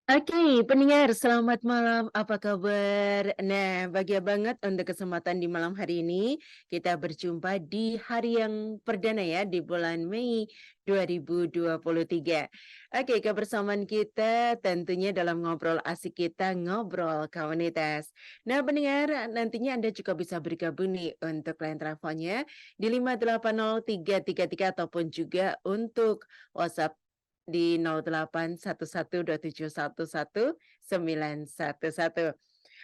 Oke, pendengar, selamat malam. Apa kabar? Nah, bahagia banget untuk kesempatan di malam hari ini. Kita berjumpa di hari yang perdana ya, di bulan Mei 2023. Oke, kebersamaan kita tentunya dalam ngobrol asik kita, ngobrol komunitas. Nah, pendengar, nantinya Anda juga bisa bergabung nih untuk line teleponnya di 580 333 ataupun juga untuk WhatsApp di 08112711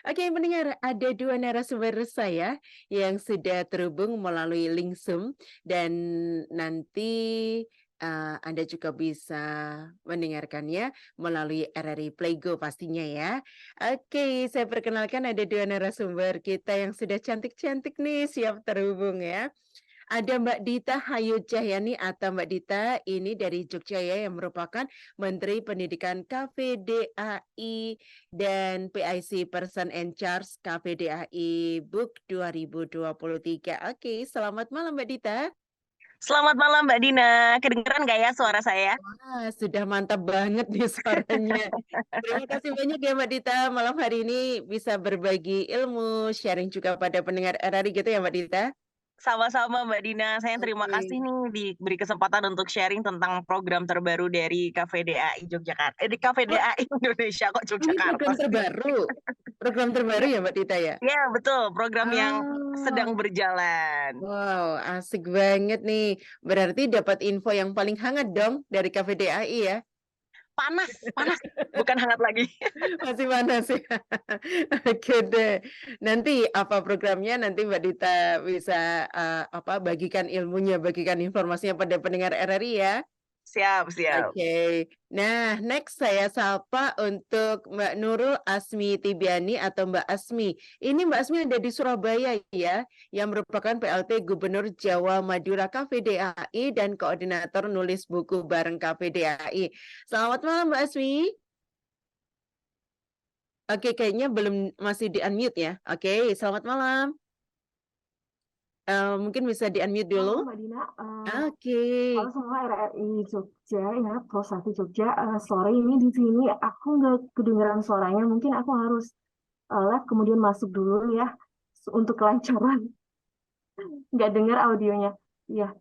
Oke, mendengar ada dua narasumber saya yang sudah terhubung melalui link Zoom dan nanti Anda juga bisa mendengarkannya melalui RRI Playgo pastinya ya. Oke, saya perkenalkan ada dua narasumber kita yang sudah cantik-cantik nih siap terhubung ya. Ada Mbak Dita Hayu Cahyani atau Mbak Dita ini dari Jogja ya yang merupakan Menteri Pendidikan KPDAI dan PIC Person in Charge KPDAI BUK 2023. Oke, selamat malam Mbak Dita. Selamat malam Mbak Dina, kedengeran nggak ya suara saya? Wah, sudah mantap banget nih suaranya. Terima kasih banyak ya Mbak Dita malam hari ini bisa berbagi ilmu, sharing juga pada pendengar RRI gitu ya Mbak Dita. Sama-sama Mbak Dina, saya terima kasih Oke. nih diberi kesempatan untuk sharing tentang program terbaru dari KVDAI Yogyakarta. Di KVDAI Indonesia kok Oh, ini Yogyakarta program sih. terbaru? Program terbaru Ya, ya Mbak Dita ya? ya betul, program yang sedang Oh, berjalan. wow, asik banget nih. Berarti dapat info yang paling hangat dong dari KVDAI ya? Panas, panas, bukan hangat lagi. Masih panas ya? Oke deh. Nanti apa programnya nanti Mbak Dita bisa, bagikan ilmunya, bagikan informasinya pada pendengar RRI ya? Siap, siap. Oke. Nah, next saya sapa untuk Mbak Nurul Asmi Tibiani atau Mbak Asmi. Ini Mbak Asmi ada di Surabaya ya, yang merupakan PLT Gubernur Jawa Madura KPDAI dan koordinator nulis buku bareng KPDAI. Selamat malam Mbak Asmi. Oke, kayaknya belum masih di-unmute ya. Oke, selamat malam. Mungkin bisa di-unmute Halo dulu? Mbak Dina, Oke. halo semua RRI Jogja ya, Pos 1 Jogja. Sore ini di sini aku nggak kedengeran suaranya, mungkin aku harus live kemudian masuk dulu ya untuk kelancaran. Nggak dengar audionya. Iya,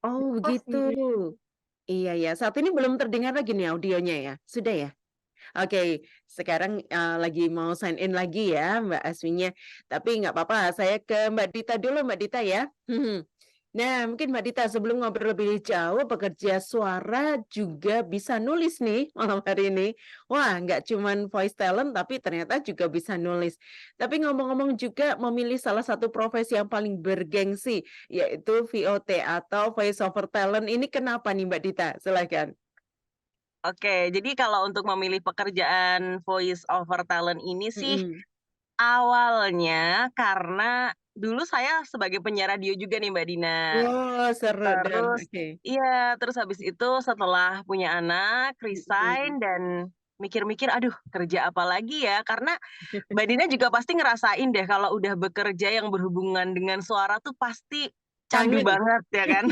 Oh, begitu. pasti. Iya ya, saat ini belum terdengar lagi nih audionya ya? Sudah ya? Oke, sekarang, lagi mau sign in lagi ya Mbak Asminya, tapi nggak apa-apa saya ke Mbak Dita dulu Mbak Dita ya. Nah, mungkin Mbak Dita sebelum ngobrol lebih jauh, pekerja suara juga bisa nulis nih malam hari ini. Wah, nggak cuman voice talent tapi ternyata juga bisa nulis. Tapi ngomong-ngomong juga memilih salah satu profesi yang paling bergengsi, yaitu VOT atau voice over talent ini kenapa nih Mbak Dita? Silakan. Oke, jadi kalau untuk memilih pekerjaan voice over talent ini sih Mhm. awalnya karena dulu saya sebagai penyiar radio juga nih Mbak Dina. Wah, seru dong, Terus oke. iya, terus habis itu setelah punya anak, Mhm. resign dan mikir-mikir, "Aduh kerja apa lagi ya?" Karena Mbak Dina juga pasti ngerasain deh kalau udah bekerja yang berhubungan dengan suara tuh pasti candu Kangen? banget ya kan?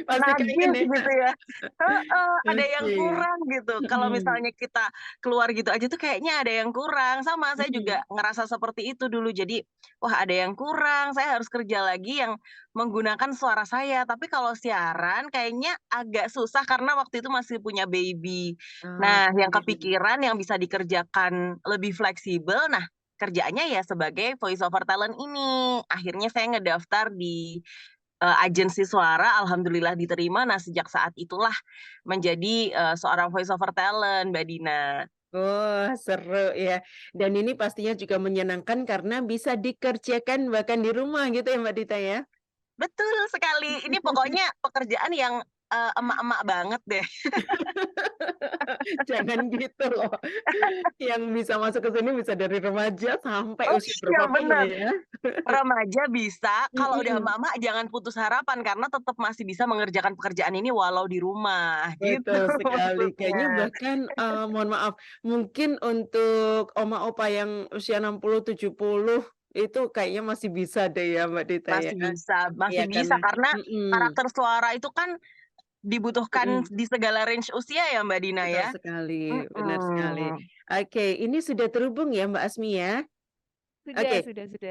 Pasti kangen Najis ya? gitu ya. Heeh, ada yang Oke. kurang gitu. Kalau Mhm. misalnya kita keluar gitu aja tuh kayaknya ada yang kurang. Sama, saya juga Mhm. ngerasa seperti itu dulu. Jadi, wah ada yang kurang, saya harus kerja lagi yang menggunakan suara saya. Tapi kalau siaran kayaknya agak susah karena waktu itu masih punya baby. Nah, yang Oke. kepikiran yang bisa dikerjakan lebih fleksibel, nah kerjaannya ya sebagai voice over talent ini. Akhirnya saya ngedaftar di agensi suara, alhamdulillah diterima. Nah, sejak saat itulah menjadi, seorang voice over talent, Mbak Dina. Wah, seru ya. Dan ini pastinya juga menyenangkan karena bisa dikerjakan bahkan di rumah gitu ya, Mbak Dita ya? Betul sekali, ini pokoknya pekerjaan yang, emak-emak banget deh. Jangan gitu loh. Yang bisa masuk ke sini bisa dari remaja sampai Oh usia iya berapapun bener, ya. remaja bisa, kalau udah Mhm. emak-emak jangan putus harapan karena tetap masih bisa mengerjakan pekerjaan ini walau di rumah, gitu Betul sekali. Kayaknya maksudnya. bahkan, mohon maaf, mungkin untuk oma opa yang usia 60, 70 itu kayaknya masih bisa deh ya, Mbak Dita ya? Masih Iya bisa kan? karena Mhm. karakter suara itu kan dibutuhkan Mm-mm. di segala range usia ya Mbak Dina Betul ya. sekali, benar sekali. Mm-mm. Oke, ini sudah terhubung ya Mbak Asmi ya? Sudah, Oke, sudah. sudah bisa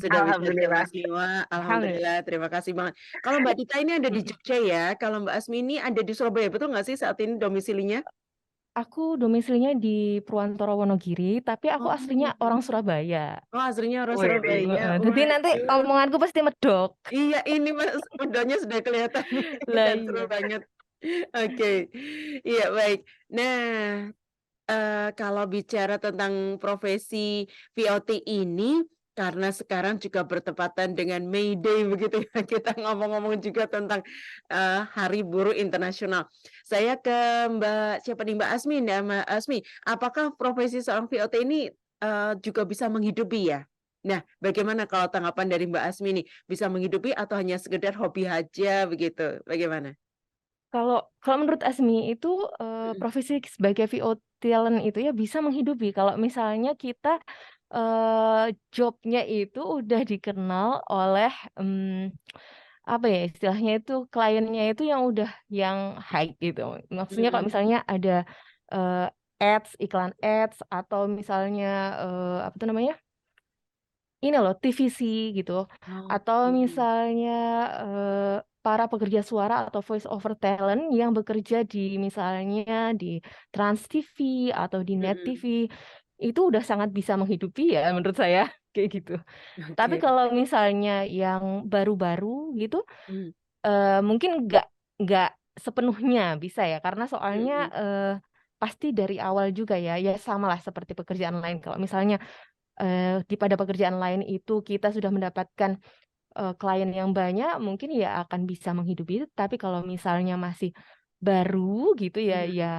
ya Alhamdulillah. Mbak Asmi. Wah, Alhamdulillah. alhamdulillah, terima kasih banget. Kalau Mbak Dita ini ada di Jogja ya, kalau Mbak Asmi ini ada di Surabaya, betul nggak sih saat ini domisilinya? Aku domisilinya di Purwantoro Wonogiri, tapi aku aslinya Oh, orang Surabaya. oh aslinya orang Wih, Surabaya. Jadi nanti Waduh. omonganku pasti medok. Iya, ini Mas, modelnya sudah kelihatan Lah dan seru iya. banget. Oke, iya baik. Nah, kalau bicara tentang profesi VOT ini, karena sekarang juga bertepatan dengan May Day begitu ya, kita ngomong-ngomong juga tentang Hari Buruh Internasional. Saya ke Mbak siapa nih Mbak Asmi, ya Mbak Asmi, apakah profesi seorang VOT ini juga bisa menghidupi ya? Nah, bagaimana kalau tanggapan dari Mbak Asmi nih, bisa menghidupi atau hanya sekedar hobi aja begitu? Bagaimana? Kalau menurut Asmi itu profesi sebagai VO talent itu ya bisa menghidupi kalau misalnya kita jobnya itu udah dikenal oleh apa ya istilahnya itu kliennya itu yang udah yang high gitu. Maksudnya kalau Mm-mm. misalnya ada ads, iklan ads atau misalnya apa tuh namanya? Ini loh TVC gitu. Atau Oke. misalnya para pekerja suara atau voice over talent yang bekerja di misalnya di Trans TV atau di Net Mm-mm. TV itu udah sangat bisa menghidupi ya menurut saya kayak gitu. Tapi Oke. kalau misalnya yang baru-baru gitu Mm. mungkin nggak sepenuhnya bisa ya karena soalnya Mm-mm. pasti dari awal juga ya sama lah seperti pekerjaan lain. Kalau misalnya pada pekerjaan lain itu kita sudah mendapatkan klien yang banyak, mungkin ya akan bisa menghidupi. Tapi kalau misalnya masih baru gitu ya, Mm. ya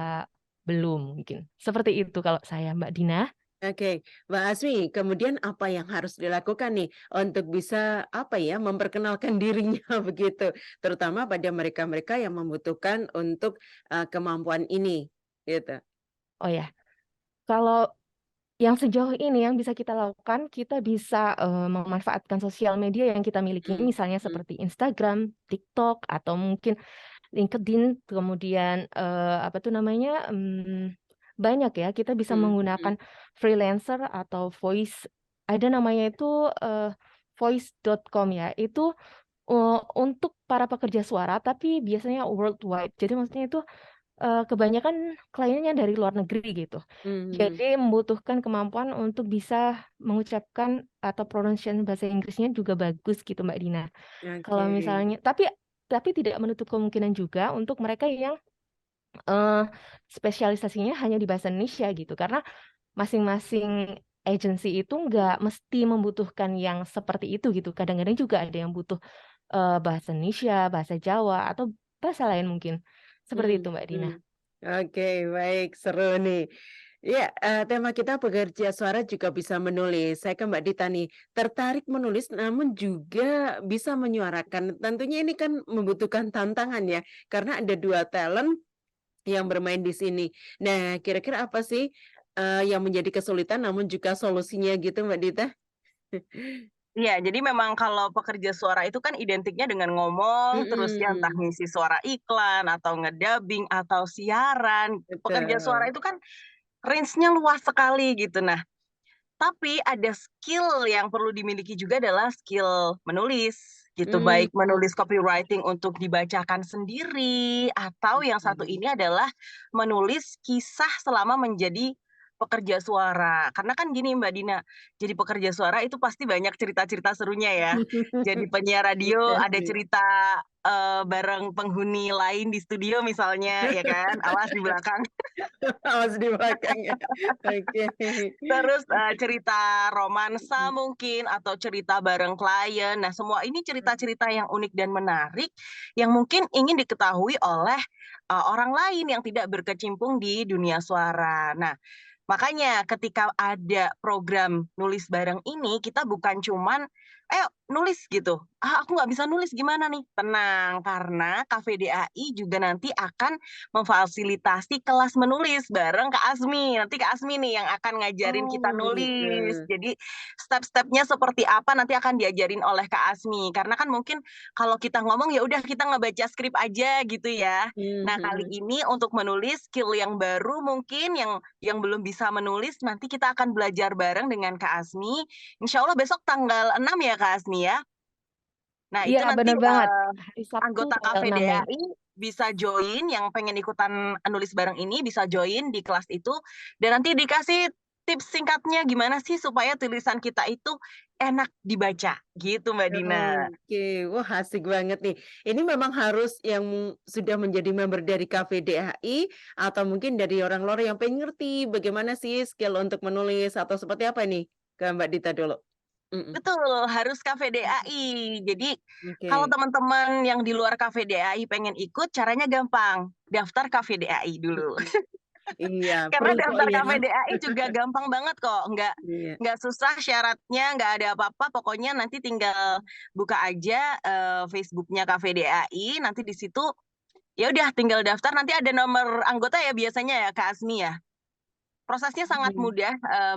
belum mungkin. Seperti itu kalau saya, Mbak Dina. Oke, Mbak Asmi, kemudian apa yang harus dilakukan nih untuk bisa apa ya memperkenalkan dirinya begitu, terutama pada mereka-mereka yang membutuhkan untuk kemampuan ini, gitu. Oh ya, kalau yang sejauh ini yang bisa kita lakukan, kita bisa memanfaatkan sosial media yang kita miliki, Mm, misalnya mm, seperti Instagram, TikTok, atau mungkin LinkedIn, kemudian apa tuh namanya banyak ya kita bisa mm, mm, menggunakan freelancer atau voice, ada namanya itu voice.com ya, itu untuk para pekerja suara tapi biasanya worldwide, jadi maksudnya itu kebanyakan kliennya dari luar negeri gitu. mm, Jadi membutuhkan kemampuan untuk bisa mengucapkan atau pronunciation bahasa Inggrisnya juga bagus gitu Mbak Dina. Kalau Oke. misalnya tapi tidak menutup kemungkinan juga untuk mereka yang spesialisasinya hanya di bahasa Indonesia gitu. Karena masing-masing agency itu nggak mesti membutuhkan yang seperti itu gitu. Kadang-kadang juga ada yang butuh bahasa Indonesia, bahasa Jawa, atau bahasa lain mungkin. Seperti Mm, itu Mbak Dina. mm. Oke, baik, seru nih. Ya, tema kita pekerja suara juga bisa menulis. Saya ke Mbak Dita nih, tertarik menulis namun juga bisa menyuarakan. Tentunya ini kan membutuhkan tantangan ya, karena ada dua talent yang bermain di sini. Nah, kira-kira apa sih yang menjadi kesulitan namun juga solusinya gitu Mbak Dita? Iya, jadi memang kalau pekerja suara itu kan identiknya dengan ngomong, terus ya entah Mm-mm, ngisi suara iklan, atau ngedubbing, atau siaran. Pekerja suara betul. itu kan range-nya luas sekali gitu. Nah, tapi ada skill yang perlu dimiliki juga adalah skill menulis gitu, Mm, baik menulis copywriting untuk dibacakan sendiri, atau yang satu oke. ini adalah menulis kisah selama menjadi pekerja suara. Karena kan gini Mbak Dina, jadi pekerja suara itu pasti banyak cerita-cerita serunya ya. Jadi penyiar radio Iya ada sih. cerita bareng penghuni lain di studio misalnya, ya kan? Awas di belakang. Awas di belakang ya. Oke. Terus cerita romansa mungkin atau cerita bareng klien. Nah, semua ini cerita-cerita yang unik dan menarik yang mungkin ingin diketahui oleh orang lain yang tidak berkecimpung di dunia suara. Nah, makanya ketika ada program nulis bareng ini, kita bukan cuman nulis gitu. Aku nggak bisa nulis gimana nih? Tenang, karena KVDAI juga nanti akan memfasilitasi kelas menulis bareng Kak Asmi. Nanti Kak Asmi nih yang akan ngajarin kita Oh nulis. gitu. Jadi step-stepnya seperti apa nanti akan diajarin oleh Kak Asmi. Karena kan mungkin kalau kita ngomong ya udah kita ngebaca skrip aja gitu ya. Nah, kali Mhm. ini untuk menulis skill yang baru mungkin yang belum bisa menulis nanti kita akan belajar bareng dengan Kak Asmi. Insya Allah besok tanggal 6 ya Kak Asmi ya. Nah, Iya, itu nanti bener banget. Hari Sabtu anggota tanggal 6 Mei. KVDAI bisa join, yang pengen ikutan nulis bareng ini bisa join di kelas itu, dan nanti dikasih tips singkatnya gimana sih supaya tulisan kita itu enak dibaca, gitu Mbak Dina. Oke, wah asik banget nih. Ini memang harus yang sudah menjadi member dari KVDAI atau mungkin dari orang luar yang pengen ngerti bagaimana sih skill untuk menulis atau seperti apa nih? Ke Mbak Dita dulu. Mhm. Betul, harus KVDAI. Jadi kalau Oke. teman-teman yang di luar KVDAI pengen ikut, caranya gampang. Daftar KVDAI dulu. Mhm. Iya, Karena free kok daftar ya. KVDAI juga gampang banget kok, Iya. nggak susah syaratnya, nggak ada apa-apa. Pokoknya nanti tinggal buka aja Facebooknya KVDAI, nanti di situ ya udah tinggal daftar. Nanti ada nomor anggota ya biasanya ya Kak Asmi ya. Prosesnya sangat Mhm. mudah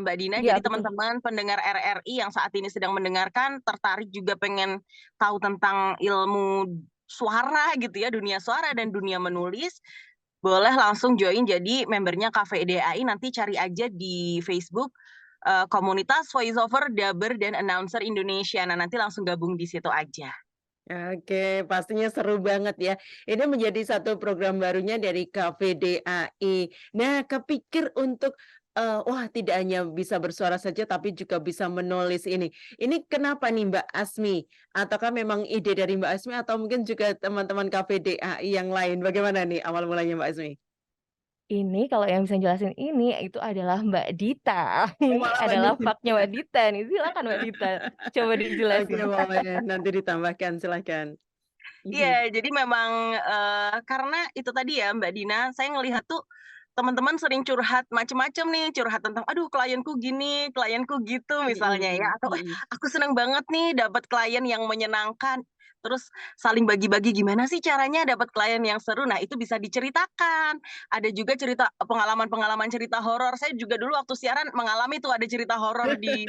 Mbak Dina. Iya, Jadi betul. teman-teman pendengar RRI yang saat ini sedang mendengarkan tertarik juga pengen tahu tentang ilmu suara gitu ya, dunia suara dan dunia menulis, boleh langsung join jadi membernya KVDAI. Nanti cari aja di Facebook komunitas voiceover, dubber, dan announcer Indonesia. Nah, nanti langsung gabung di situ aja. Oke, pastinya seru banget ya. Ini menjadi satu program barunya dari KVDAI. Nah, kepikir untuk wah tidak hanya bisa bersuara saja tapi juga bisa menulis ini. Ini kenapa nih Mbak Asmi? Ataukah memang ide dari Mbak Asmi atau mungkin juga teman-teman KVDAI yang lain? Bagaimana nih awal mulanya Mbak Asmi? Ini kalau yang bisa jelasin ini itu adalah Mbak Dita. Oh, Ini malah Mbak adalah Dita. faknya Mbak Dita nih. Silakan Mbak Dita, coba Oke, dijelasin. boleh. Nanti ditambahkan, silakan. Iya, Mhm. jadi memang karena itu tadi ya Mbak Dina, saya ngelihat tuh teman-teman sering curhat macem-macem nih, curhat tentang, aduh klienku gini, klienku gitu misalnya ya, Mhm, atau mhm. aku seneng banget nih dapat klien yang menyenangkan, terus saling bagi-bagi gimana sih caranya dapat klien yang seru. Nah, itu bisa diceritakan. Ada juga cerita pengalaman-pengalaman cerita horor. Saya juga dulu waktu siaran mengalami tuh ada cerita horor di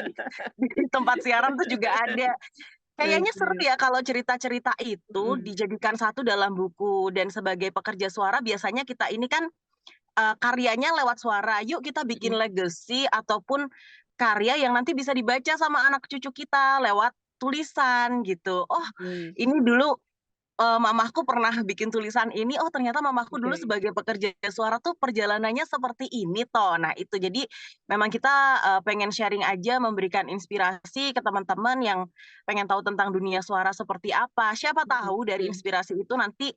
tempat siaran tuh juga ada. Kayaknya seru Oke. ya kalau cerita-cerita itu Mhm, dijadikan satu dalam buku, dan sebagai pekerja suara biasanya kita ini kan karyanya lewat suara. Yuk kita bikin mhm. legacy ataupun karya yang nanti bisa dibaca sama anak cucu kita lewat tulisan gitu. Oh, Mhm, ini dulu mamahku pernah bikin tulisan ini, oh ternyata mamahku dulu oke. sebagai pekerja suara tuh perjalanannya seperti ini toh. Nah itu jadi memang kita pengen sharing aja, memberikan inspirasi ke teman-teman yang pengen tahu tentang dunia suara seperti apa. Siapa Mhm, tahu dari mhm. inspirasi itu nanti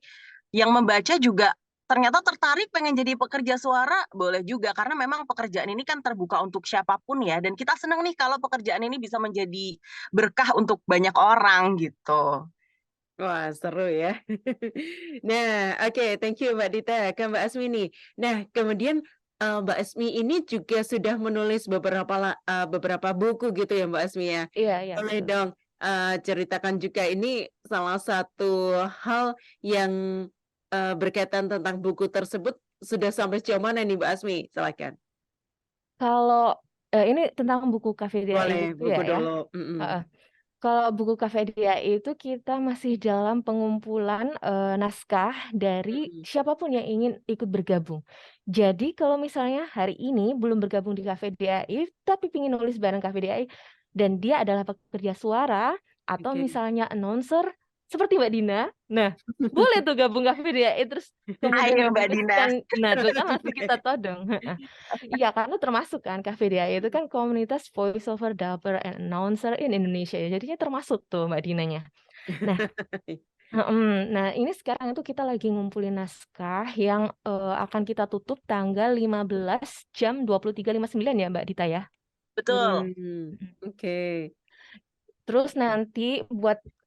yang membaca juga ternyata tertarik pengen jadi pekerja suara, boleh juga. Karena memang pekerjaan ini kan terbuka untuk siapapun ya. Dan kita senang nih kalau pekerjaan ini bisa menjadi berkah untuk banyak orang gitu. Wah, seru ya. Nah, oke, thank you Mbak Dita. Ke Mbak Asmi nih. Nah, kemudian, Mbak Asmi ini juga sudah menulis beberapa buku gitu ya, Mbak Asmi ya? Iya, iya, Boleh betul. dong, ceritakan juga ini salah satu hal yang, berkaitan tentang buku tersebut sudah sampai sejauh mana nih, Mbak Asmi? Silakan. Kalau ini tentang buku KVDAI Boleh, itu buku ya? dulu. Mhm. Heeh. Kalau buku KVDAI itu kita masih dalam pengumpulan naskah dari Mhm. siapapun yang ingin ikut bergabung. Jadi kalau misalnya hari ini belum bergabung di KVDAI, tapi ingin nulis bareng KVDAI dan dia adalah pekerja suara atau Oke. misalnya announcer seperti Mbak Dina, nah boleh tuh gabung KVDAI terus kemudian Ayo Mbak Dina. menuliskan, nah itu kan langsung kita todong. Iya, karena termasuk kan KVDAI itu kan komunitas voice over dubber and announcer in Indonesia ya. Jadinya termasuk tuh Mbak Dinanya. Nah, nah ini sekarang itu kita lagi ngumpulin naskah yang akan kita tutup tanggal 15 jam 23.59 ya Mbak Dita ya. Betul. Mhm. Oke. Terus nanti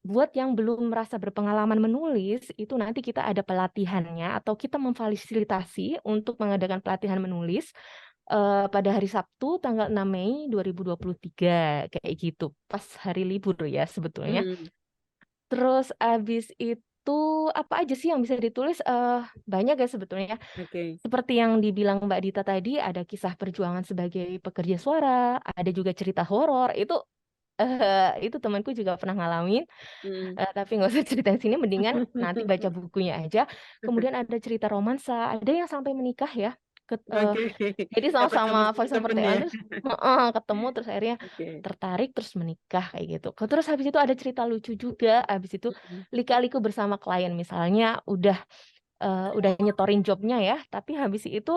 buat yang belum merasa berpengalaman menulis, itu nanti kita ada pelatihannya atau kita memfasilitasi untuk mengadakan pelatihan menulis pada hari Sabtu tanggal 6 Mei 2023 kayak gitu. Pas hari libur ya sebetulnya. Mm, Terus abis itu apa aja sih yang bisa ditulis? Banyak ya sebetulnya. Oke. Seperti yang dibilang Mbak Dita tadi, ada kisah perjuangan sebagai pekerja suara, ada juga cerita horor. Itu temanku juga pernah ngalamin. Mm. Tapi nggak usah ceritain sini, mendingan nanti baca bukunya aja. Kemudian ada cerita romansa, ada yang sampai menikah ya. Oke. Jadi Dapat sama-sama sama-sama voice over temen talent ya. terus ketemu terus akhirnya Oke. tertarik terus menikah kayak gitu. Terus habis itu ada cerita lucu juga. Habis itu Mm, lika-liku bersama klien, misalnya udah nyetorin jobnya ya, tapi habis itu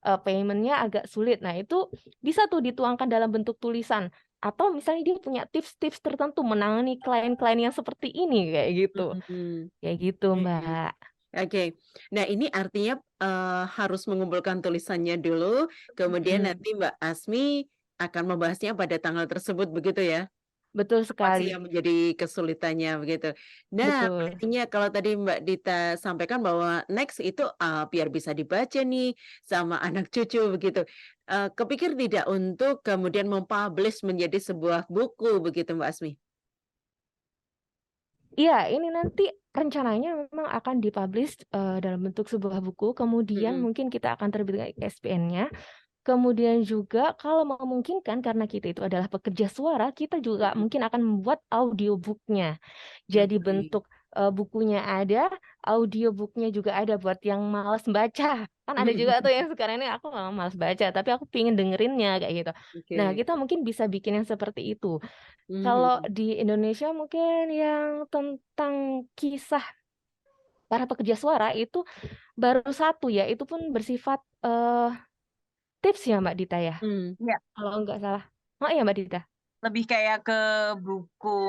paymentnya agak sulit. Nah itu bisa tuh dituangkan dalam bentuk tulisan. Atau misalnya dia punya tips-tips tertentu menangani klien-klien yang seperti ini kayak gitu. mm. Kayak gitu Oke. Mbak. Oke. Nah, ini artinya harus mengumpulkan tulisannya dulu, kemudian Mm, nanti Mbak Asmi akan membahasnya pada tanggal tersebut, begitu ya? betul Apa sih sekali. yang menjadi kesulitannya begitu. Nah, Betul. artinya kalau tadi Mbak Dita sampaikan bahwa next itu biar bisa dibaca nih sama anak cucu begitu. Kepikir tidak untuk kemudian mempublish menjadi sebuah buku begitu Mbak Asmi? Iya, ini nanti rencananya memang akan dipublish dalam bentuk sebuah buku, kemudian Mm-mm. mungkin kita akan terbitkan ISBN-nya. Kemudian juga kalau memungkinkan karena kita itu adalah pekerja suara, kita juga Mm-mm. mungkin akan membuat audiobooknya. Jadi Oke. bentuk bukunya ada, audiobooknya juga ada buat yang malas baca. Kan ada juga tuh yang sekarang ini aku nggak malas baca, tapi aku pingin dengerinnya kayak gitu. Nah, Oke. kita mungkin bisa bikin yang seperti itu. Kalau Mhm. di Indonesia mungkin yang tentang kisah para pekerja suara itu baru satu ya, itu pun bersifat tips ya Mbak Dita ya, Hmm. Ya, kalau nggak salah. Oh iya Mbak Dita, lebih kayak ke buku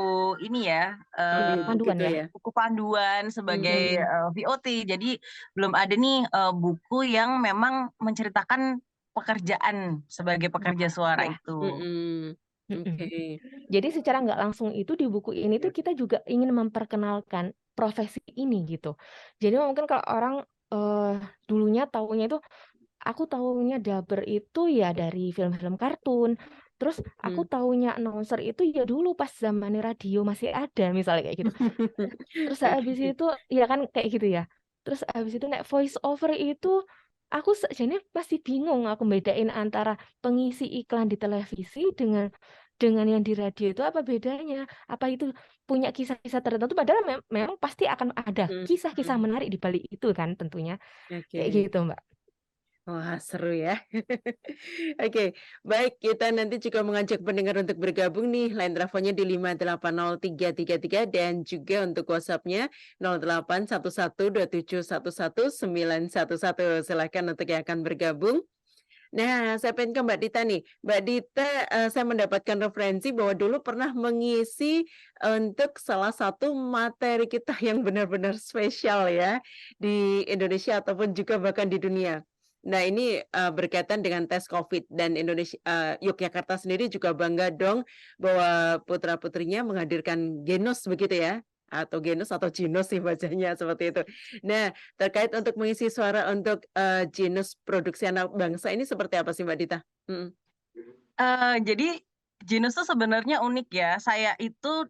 ini ya, Audiobook panduan gitu ya. ya. buku panduan sebagai Mhm. VOT. Jadi belum ada nih buku yang memang menceritakan pekerjaan sebagai pekerja suara Ya. itu. Mhm. Mm-mm. Oke. Jadi secara nggak langsung itu di buku ini tuh kita juga ingin memperkenalkan profesi ini gitu. Jadi mungkin kalau orang dulunya taunya itu, aku taunya dubber itu ya dari film-film kartun. Terus aku Hmm. taunya announcer itu ya dulu pas zamannya radio masih ada misalnya kayak gitu. Terus habis Oke. itu ya kan kayak gitu ya. Terus habis itu naik voice over itu aku sebenarnya pasti bingung aku bedain antara pengisi iklan di televisi dengan yang di radio itu apa bedanya? Apa itu punya kisah-kisah tertentu padahal memang pasti akan ada kisah-kisah Mhm. menarik di balik itu kan tentunya. Kayak Oke. gitu, Mbak. Wah, seru ya. Oke, baik. Kita nanti juga mengajak pendengar untuk bergabung nih. Line teleponnya di 5803333 dan juga untuk WhatsApp-nya 081127119111. Silakan untuk yang akan bergabung. Nah, saya pengen ke Mbak Dita nih. Mbak Dita, saya mendapatkan referensi bahwa dulu pernah mengisi untuk salah satu materi kita yang benar-benar spesial ya di Indonesia ataupun juga bahkan di dunia. Nah, ini berkaitan dengan tes COVID dan Indonesia, Yogyakarta sendiri juga bangga dong bahwa putra-putrinya menghadirkan genus begitu ya, atau genus atau jinus sih bacanya seperti itu. Nah, terkait untuk mengisi suara untuk genus produksi anak bangsa ini seperti apa sih Mbak Dita? Mhm. Jadi genus tuh sebenarnya unik ya. Saya itu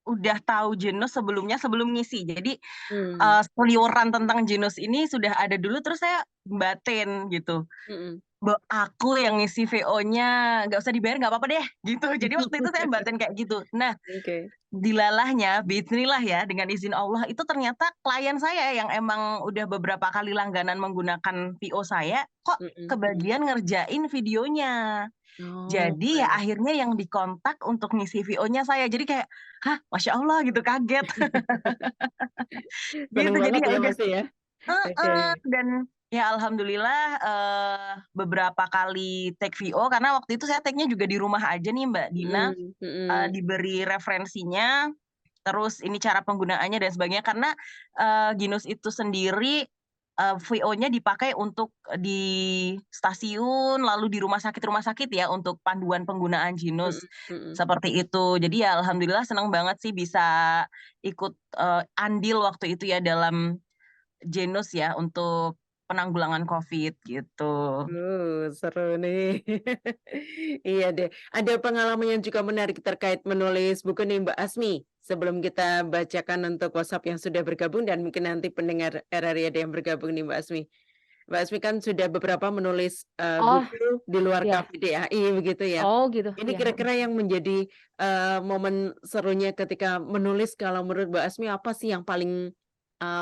udah tahu genus sebelumnya sebelum ngisi. Jadi Mmm. seliuran tentang genus ini sudah ada dulu, terus saya batin gitu. Mhm. Aku yang ngisi VO-nya nggak usah dibayar nggak apa-apa deh gitu. Jadi waktu itu saya batin kayak gitu. Nah, Oke. dilalahnya, bismillah ya, dengan izin Allah itu ternyata klien saya yang emang udah beberapa kali langganan menggunakan VO saya, kok Mhm. kebagian ngerjain videonya. Oh, Jadi ya baik. akhirnya yang dikontak untuk ngisi VO-nya saya. Jadi kayak, hah, Masya Allah gitu, kaget. Seneng Gitu, jadi banget ya ya udah. pasti ya? Oke. Dan ya alhamdulillah beberapa kali take VO karena waktu itu saya take-nya juga di rumah aja nih Mbak Dina, Mhm. Mhm. diberi referensinya, terus ini cara penggunaannya dan sebagainya karena Ginus itu sendiri VO-nya dipakai untuk di stasiun lalu di rumah sakit ya untuk panduan penggunaan Mhm. Ginus Mhm. seperti itu. Jadi ya alhamdulillah senang banget sih bisa ikut andil waktu itu ya dalam Genus ya untuk penanggulangan COVID gitu. Seru nih. Iya deh. Ada pengalaman yang juga menarik terkait menulis buku nih Mbak Asmi. Sebelum kita bacakan untuk WhatsApp yang sudah bergabung dan mungkin nanti pendengar RRI ada yang bergabung nih Mbak Asmi. Mbak Asmi kan sudah beberapa menulis Oh, buku di luar ya. KPDAI begitu ya. Oh gitu. Ini Ya. kira-kira yang menjadi momen serunya ketika menulis kalau menurut Mbak Asmi apa sih yang paling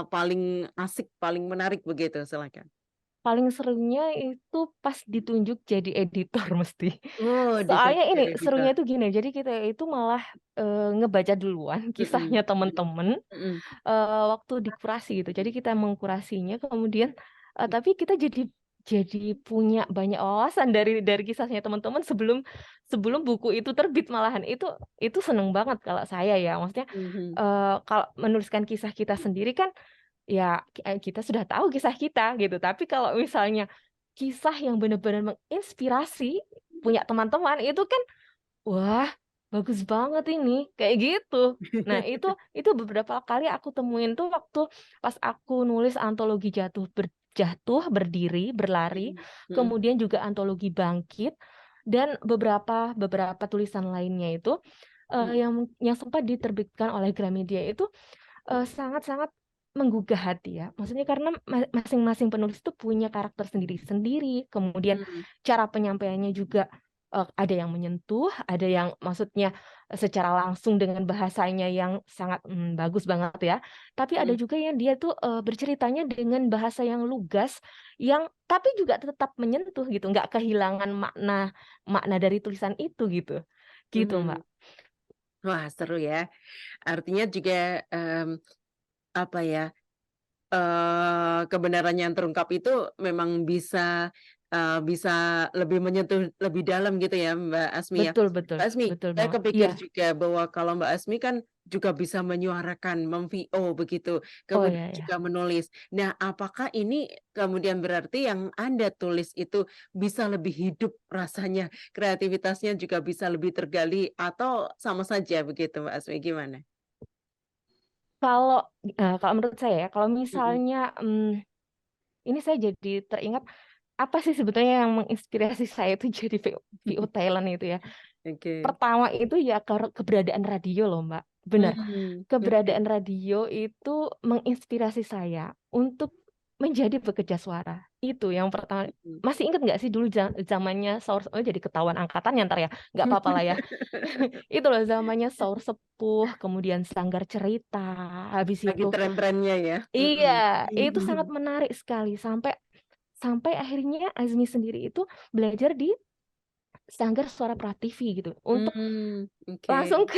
paling asik, paling menarik begitu? Silakan. Paling serunya itu pas ditunjuk jadi editor mesti. Oh, Soalnya jadi ini editor. serunya itu gini, jadi kita itu malah ngebaca duluan kisahnya teman-teman waktu dikurasi gitu. Jadi kita mengkurasinya, kemudian tapi kita jadi punya banyak wawasan dari kisahnya teman-teman sebelum buku itu terbit malahan. Itu seneng banget kalau saya ya. Maksudnya kalau menuliskan kisah kita sendiri kan ya kita sudah tahu kisah kita gitu. Tapi kalau misalnya kisah yang benar-benar menginspirasi punya teman-teman itu kan wah, bagus banget ini kayak gitu. Nah, itu beberapa kali aku temuin tuh waktu pas aku nulis antologi jatuh berdiri, berlari, kemudian juga antologi bangkit dan beberapa tulisan lainnya itu yang sempat diterbitkan oleh Gramedia itu sangat-sangat menggugah hati ya. Maksudnya karena masing-masing penulis itu punya karakter sendiri-sendiri, kemudian cara penyampaiannya juga ada yang menyentuh, ada yang maksudnya secara langsung dengan bahasanya yang sangat bagus banget ya. Tapi ada juga yang dia tuh berceritanya dengan bahasa yang lugas, yang tapi juga tetap menyentuh gitu, nggak kehilangan makna dari tulisan itu gitu, gitu Mbak. Wah, seru ya. Artinya juga apa ya, kebenaran yang terungkap itu memang bisa lebih menyentuh lebih dalam gitu ya Mbak Asmi ya. Betul Mbak Asmi, saya banget. kepikir Iya. juga bahwa kalau Mbak Asmi kan juga bisa menyuarakan, mem-VO begitu, Oh kemudian ya. juga menulis. Nah, apakah ini kemudian berarti yang Anda tulis itu bisa lebih hidup rasanya, kreativitasnya juga bisa lebih tergali atau sama saja begitu Mbak Asmi, gimana? Kalau menurut saya ya, kalau misalnya ini saya jadi teringat apa sih sebetulnya yang menginspirasi saya itu jadi VO Thailand itu ya. Oke. Pertama itu ya keberadaan radio loh Mbak. Benar. Keberadaan radio itu menginspirasi saya untuk menjadi pekerja suara. Itu yang pertama. Masih ingat nggak sih dulu zamannya Saur jadi ketahuan angkatan ya ntar ya. Nggak apa-apa lah ya. Itu loh zamannya Saur Sepuh, kemudian Sanggar Cerita, habis Lagi itu. tren-trennya ya. Iya, itu sangat menarik sekali sampai akhirnya Azmi sendiri itu belajar di Sanggar Suara Prativi gitu untuk langsung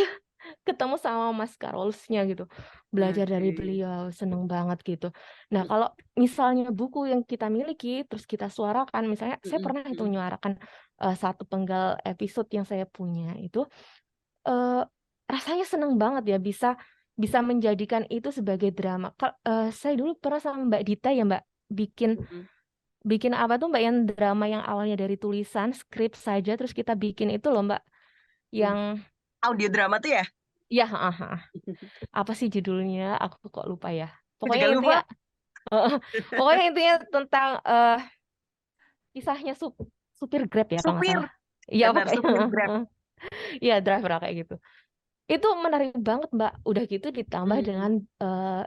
ketemu sama Mas Karolsnya gitu, belajar dari beliau, seneng banget gitu. Nah kalau misalnya buku yang kita miliki terus kita suarakan, misalnya saya pernah itu menyuarakan satu penggal episode yang saya punya itu rasanya seneng banget ya bisa menjadikan itu sebagai drama. Saya dulu pernah sama Mbak Dita ya Mbak bikin apa tuh Mbak yang drama yang awalnya dari tulisan skrip saja terus kita bikin itu loh Mbak yang audio drama tuh ya? Iya, apa sih judulnya? Aku kok lupa ya. Pokoknya intinya tentang kisahnya supir Grab ya kalau nggak supir. salah. Iya pokoknya. Supir Grab. Iya driver kayak gitu. Itu menarik banget Mbak. Udah gitu ditambah dengan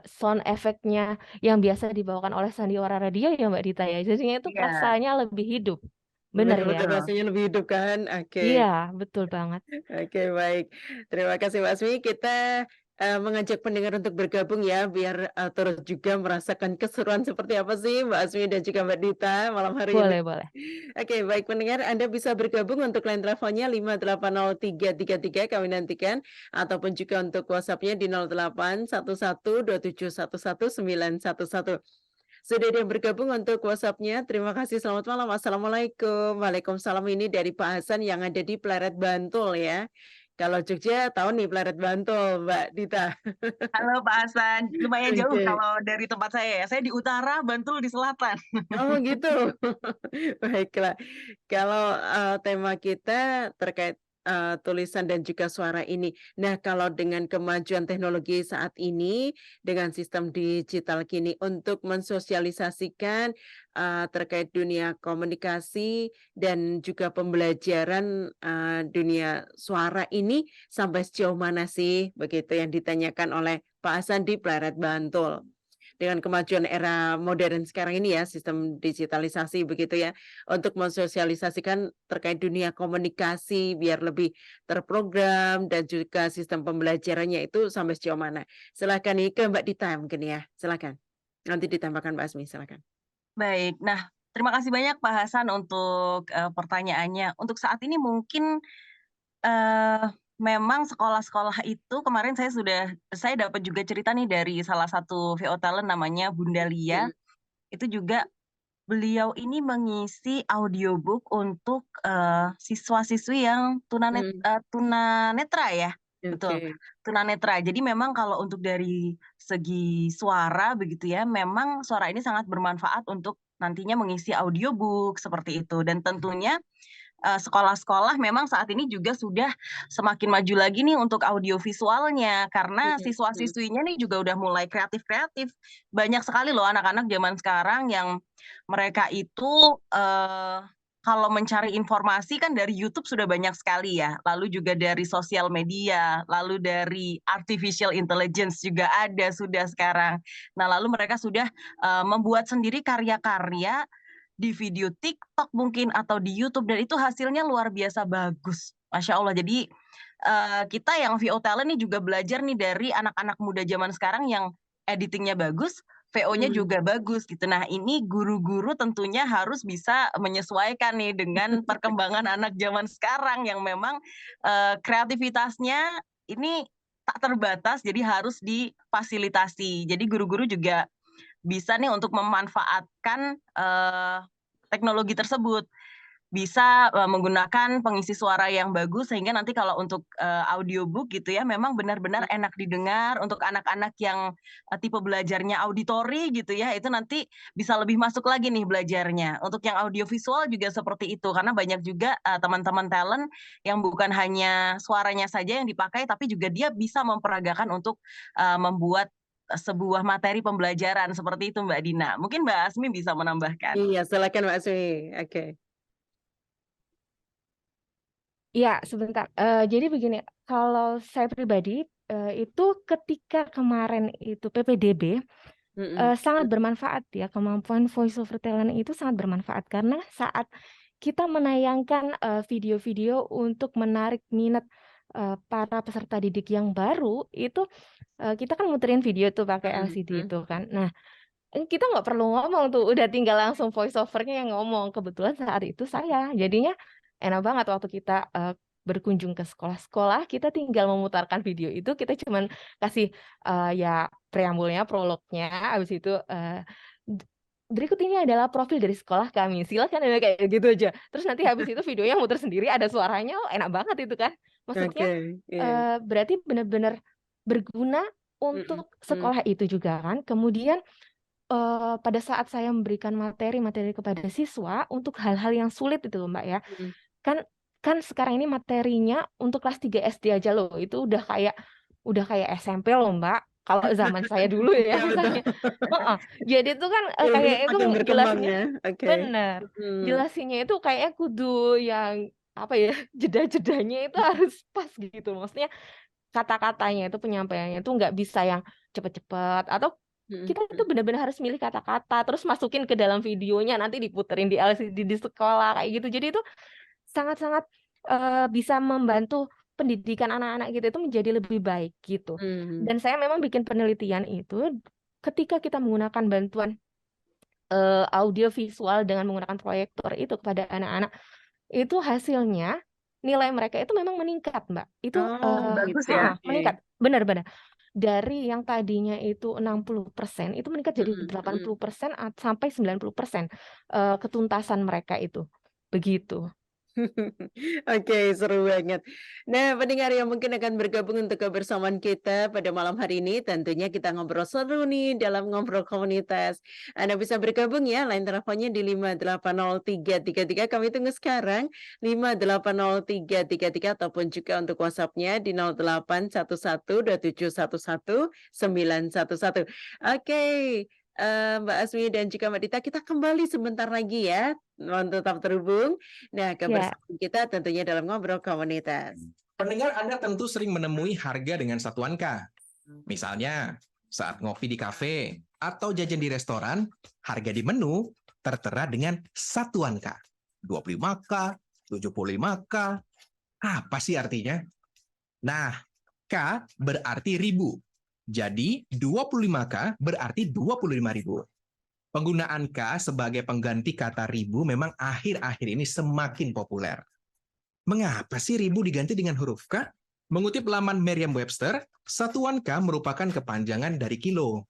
sound efeknya yang biasa dibawakan oleh sandiwara radio ya Mbak Dita ya. Jadinya itu rasanya lebih hidup. Bener ya? Betul, rasanya lebih hidup kan? Oke. Iya, betul banget. Oke, baik. Terima kasih Mbak Asmi. Kita mengajak pendengar untuk bergabung ya, biar turut juga merasakan keseruan seperti apa sih Mbak Asmi dan juga Mbak Dita malam hari ini. Boleh. Oke, baik pendengar, Anda bisa bergabung untuk line teleponnya 5803333 kami nantikan, ataupun juga untuk WhatsApp-nya di 081127119111. Sudah ada yang bergabung untuk WhatsApp-nya. Terima kasih. Selamat malam. Assalamualaikum. Waalaikumsalam. Ini dari Pak Hasan yang ada di Pleret Bantul ya. Kalau Jogja tahu nih Pleret Bantul, Mbak Dita. Halo Pak Hasan, lumayan jauh kalau dari tempat saya ya. Saya di utara, Bantul di selatan. Oh gitu. Baiklah. Kalau tema kita terkait tulisan dan juga suara ini. Nah, kalau dengan kemajuan teknologi saat ini, dengan sistem digital kini untuk mensosialisasikan terkait dunia komunikasi dan juga pembelajaran dunia suara ini sampai sejauh mana sih? Begitu yang ditanyakan oleh Pak Hasan di Pleret Bantul. Dengan kemajuan era modern sekarang ini ya, sistem digitalisasi begitu ya, untuk mensosialisasikan terkait dunia komunikasi biar lebih terprogram dan juga sistem pembelajarannya itu sampai sejauh mana. Silakan nih ke Mbak Dita mungkin ya, silakan. Nanti ditambahkan Mbak Asmi, silakan. Baik, nah terima kasih banyak Pak Hasan untuk pertanyaannya. Untuk saat ini mungkin memang sekolah-sekolah itu kemarin saya dapat juga cerita nih dari salah satu VO Talent namanya Bunda Lia. Itu juga beliau ini mengisi audiobook untuk siswa-siswi yang tunanetra ya. Betul, Oke. tunanetra. Jadi memang kalau untuk dari segi suara begitu ya, memang suara ini sangat bermanfaat untuk nantinya mengisi audiobook seperti itu. Dan tentunya sekolah-sekolah memang saat ini juga sudah semakin maju lagi nih untuk audiovisualnya karena siswa-siswinya nih juga udah mulai kreatif-kreatif. Banyak sekali loh anak-anak zaman sekarang yang mereka itu kalau mencari informasi kan dari YouTube sudah banyak sekali ya, lalu juga dari sosial media, lalu dari artificial intelligence juga ada sudah sekarang. Nah, lalu mereka sudah membuat sendiri karya-karya di video TikTok mungkin atau di YouTube dan itu hasilnya luar biasa bagus. Masya Allah. Jadi kita yang VO Talent nih juga belajar nih dari anak-anak muda zaman sekarang yang editingnya bagus, VO-nya juga bagus gitu. Nah ini guru-guru tentunya harus bisa menyesuaikan nih dengan perkembangan anak zaman sekarang yang memang kreativitasnya ini tak terbatas, jadi harus difasilitasi. Jadi guru-guru juga bisa nih untuk memanfaatkan teknologi tersebut. Bisa menggunakan pengisi suara yang bagus sehingga nanti kalau untuk audiobook gitu ya memang benar-benar enak didengar untuk anak-anak yang tipe belajarnya auditori gitu ya itu nanti bisa lebih masuk lagi nih belajarnya. Untuk yang audiovisual juga seperti itu karena banyak juga teman-teman talent yang bukan hanya suaranya saja yang dipakai tapi juga dia bisa memperagakan untuk membuat sebuah materi pembelajaran seperti itu Mbak Dina. Mungkin Mbak Asmi bisa menambahkan. Iya, silakan Mbak Asmi. Oke. Ya, sebentar. Jadi begini, kalau saya pribadi itu ketika kemarin itu PPDB sangat bermanfaat ya, kemampuan voice over talent itu sangat bermanfaat karena saat kita menayangkan video-video untuk menarik minat para peserta didik yang baru itu kita kan muterin video tuh pakai LCD itu kan. Nah, kita nggak perlu ngomong tuh, udah tinggal langsung voice overnya yang ngomong. Kebetulan saat itu saya, jadinya enak banget waktu kita berkunjung ke sekolah-sekolah, kita tinggal memutarkan video itu, kita cuman kasih ya preambulnya, prolognya, habis itu berikut ini adalah profil dari sekolah kami, silakan kayak gitu aja. Terus nanti habis itu videonya muter sendiri, ada suaranya, enak banget itu kan. Maksudnya berarti benar-benar berguna untuk sekolah itu juga kan. Kemudian pada saat saya memberikan materi-materi kepada siswa untuk hal-hal yang sulit itu loh Mbak ya. Kan sekarang ini materinya untuk kelas 3 SD aja loh. Itu udah kayak SMP loh Mbak. Kalau zaman saya dulu ya misalnya. Jadi itu kan kayak itu jelasinnya benar. Jelasinnya itu kayaknya kudu yang apa ya, jeda-jedanya itu harus pas gitu. Maksudnya kata-katanya itu penyampaiannya itu nggak bisa yang cepet-cepet atau kita tuh benar-benar harus milih kata-kata terus masukin ke dalam videonya nanti diputerin di LCD di sekolah kayak gitu. Jadi itu sangat-sangat bisa membantu pendidikan anak-anak gitu itu menjadi lebih baik gitu. Dan saya memang bikin penelitian itu ketika kita menggunakan bantuan audio visual dengan menggunakan proyektor itu kepada anak-anak itu hasilnya nilai mereka itu memang meningkat Mbak. Itu bagus ya. meningkat benar-benar. Dari yang tadinya itu 60% itu meningkat jadi 80% sampai 90% ketuntasan mereka itu. Begitu. Oke, seru banget. Nah, pendengar yang mungkin akan bergabung untuk kebersamaan kita pada malam hari ini, tentunya kita ngobrol seru nih dalam ngobrol komunitas. Anda bisa bergabung ya, line teleponnya di 5803333. Kami tunggu sekarang 5803333 ataupun juga untuk WhatsApp-nya di 08112711 911. Oke, Mbak Asmi dan juga Mbak Dita, kita kembali sebentar lagi ya, untuk tetap terhubung. Nah, Ya, kebersamaan kita tentunya dalam ngobrol komunitas. Pendengar Anda tentu sering menemui harga dengan satuan K. Misalnya, saat ngopi di kafe atau jajan di restoran, harga di menu tertera dengan satuan K. 25K, 75K, apa sih artinya? Nah, K berarti ribu. Jadi 25K berarti 25.000. Penggunaan K sebagai pengganti kata ribu memang akhir-akhir ini semakin populer. Mengapa sih ribu diganti dengan huruf K? Mengutip laman Merriam-Webster, satuan K merupakan kepanjangan dari kilo.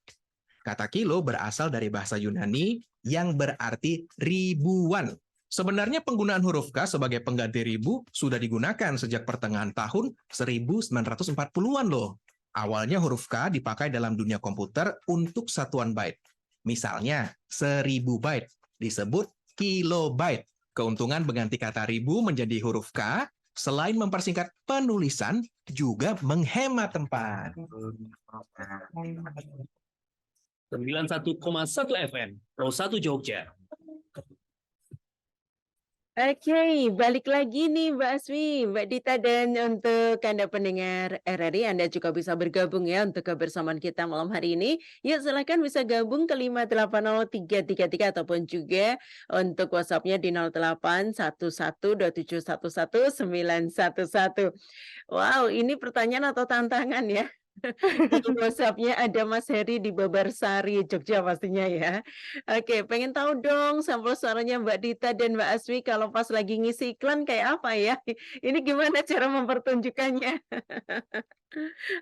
Kata kilo berasal dari bahasa Yunani yang berarti ribuan. Sebenarnya penggunaan huruf K sebagai pengganti ribu sudah digunakan sejak pertengahan tahun 1940-an loh. Awalnya huruf K dipakai dalam dunia komputer untuk satuan byte. Misalnya, 1000 byte disebut kilobyte. Keuntungan mengganti kata ribu menjadi huruf K, selain mempersingkat penulisan, juga menghemat tempat. 91,1 FM, Pro 1 Jogja. Oke, balik lagi nih Mbak Asmi, Mbak Dita, dan untuk Anda pendengar RRI, Anda juga bisa bergabung ya untuk kebersamaan kita malam hari ini. Yuk silakan bisa gabung ke 5803333 ataupun juga untuk WhatsApp-nya di 08112711 911. Wow, ini pertanyaan atau tantangan ya? Di WhatsApp-nya ada Mas Heri di Babarsari, Jogja pastinya ya. Oke, pengen tahu dong sampel suaranya Mbak Dita dan Mbak Asmi kalau pas lagi ngisi iklan kayak apa ya? Ini gimana cara mempertunjukkannya?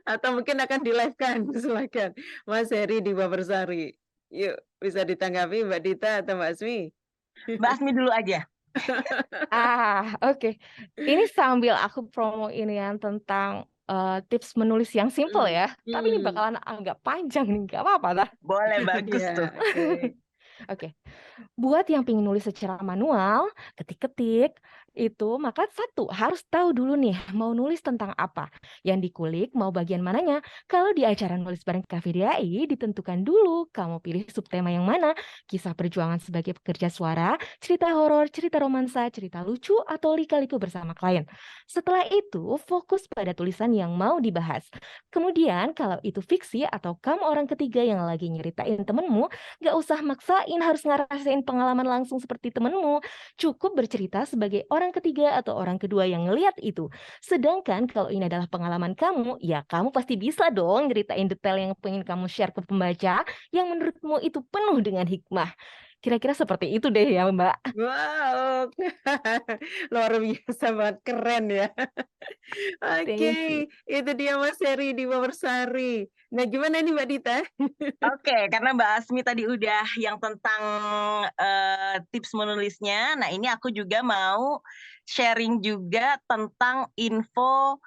Atau mungkin akan di-live-kan? Silakan, Mas Heri di Babarsari. Yuk, bisa ditanggapi Mbak Dita atau Mbak Asmi? Mbak Asmi dulu aja. Oke. Ini sambil aku promo ini yang tentang tips menulis yang simple ya. Tapi ini bakalan agak panjang nih, nggak apa-apa lah. Boleh, bagus Iya, tuh. oke. Oke. Buat yang pengen nulis secara manual, ketik-ketik, itu maka satu, harus tahu dulu nih mau nulis tentang apa. Yang dikulik mau bagian mananya. Kalau di acara nulis bareng KVDAI, ditentukan dulu kamu pilih subtema yang mana. Kisah perjuangan sebagai pekerja suara, cerita horor, cerita romansa, cerita lucu, atau lika-liku bersama klien. Setelah itu, fokus pada tulisan yang mau dibahas. Kemudian, kalau itu fiksi atau kamu orang ketiga yang lagi nyeritain temenmu, gak usah maksain harus ngerasain pengalaman langsung seperti temenmu. Cukup bercerita sebagai orang ketiga atau orang kedua yang ngeliat itu. Sedangkan kalau ini adalah pengalaman kamu, ya kamu pasti bisa dong ceritain detail yang pengen kamu share ke pembaca yang menurutmu itu penuh dengan hikmah. Kira-kira seperti itu deh ya Mbak. Wow, luar biasa banget, keren ya. Thank you. Oke, itu dia Mas Heri di Babarsari. Nah, gimana nih Mbak Dita? Oke, karena Mbak Asmi tadi udah yang tentang tips menulisnya, nah ini aku juga mau sharing juga tentang info